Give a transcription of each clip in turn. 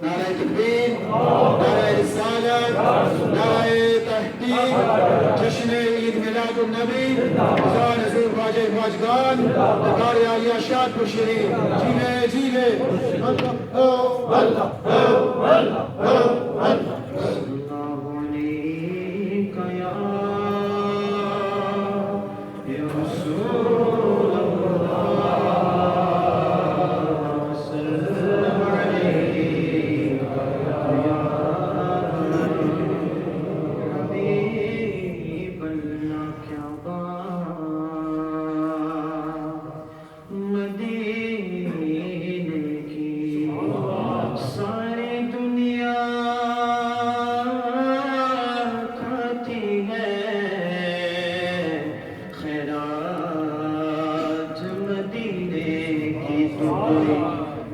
نعرہ تکبیر، نعرہ رسالت، نعرہ تحقیق، جشن عید میلاد النبی، رضوان حضور خواجہ خواجگان، دربار عالیہ شاد پشری، جیوے جیوے اللہ اللہ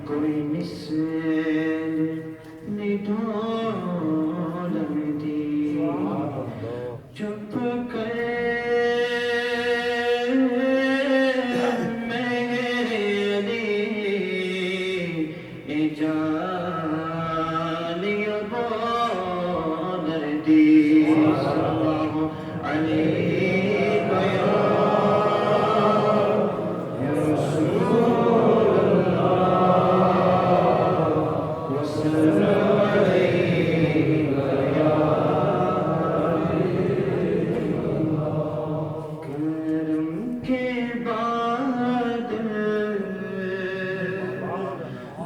کوئی مثل ڈھولتی چپ کر میرے علی جان ابو دردی صلی اللہ علیہ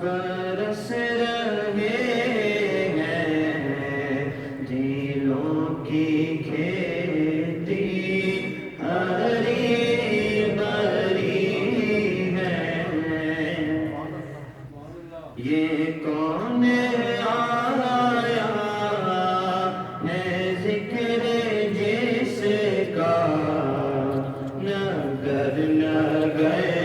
برس رہے ہیں دلوں کی کھیتی ہری بھری ہے یہ کون آیا ہے ذکر جس کا نگر نہ گئے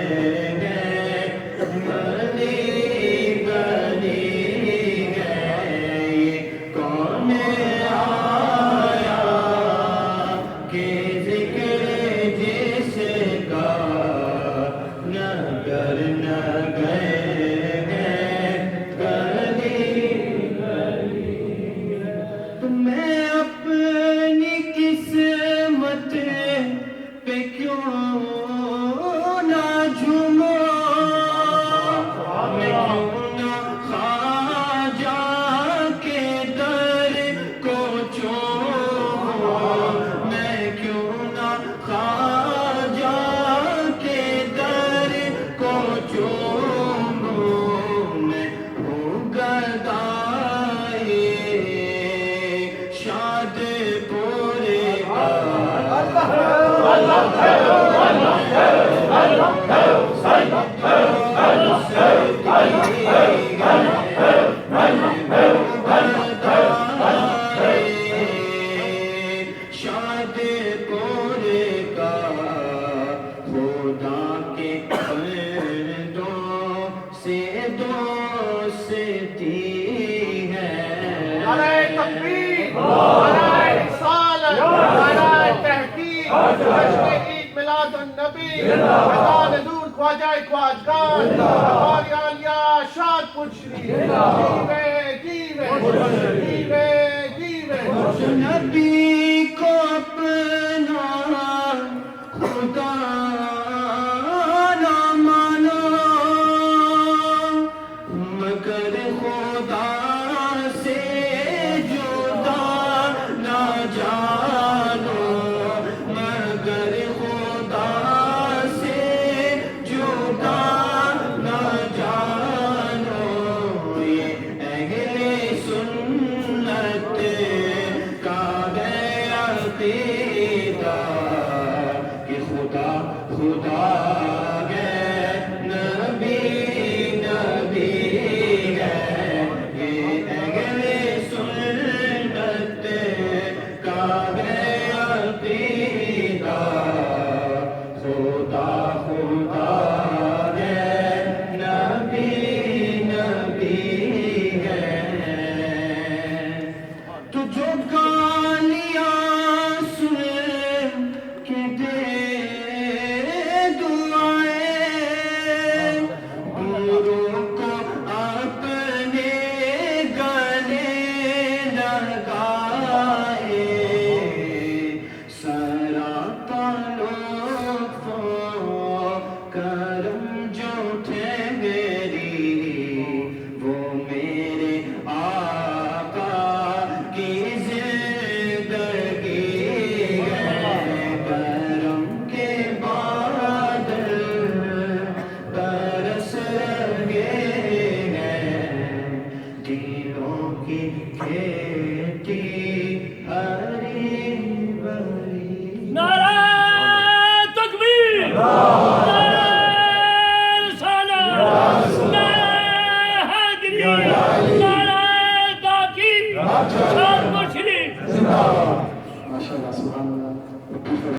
نعرہ تکبیر، نعرہ رسالت، نعرہ تحقیق، جشن عید میلاد النبی، رضوان حضور خواجہ خواجگان، دربار عالیہ شاد پشری، جیوے جیوے جیوے جیوے نبی کو اپنا خدا نہ مانو مگر خدا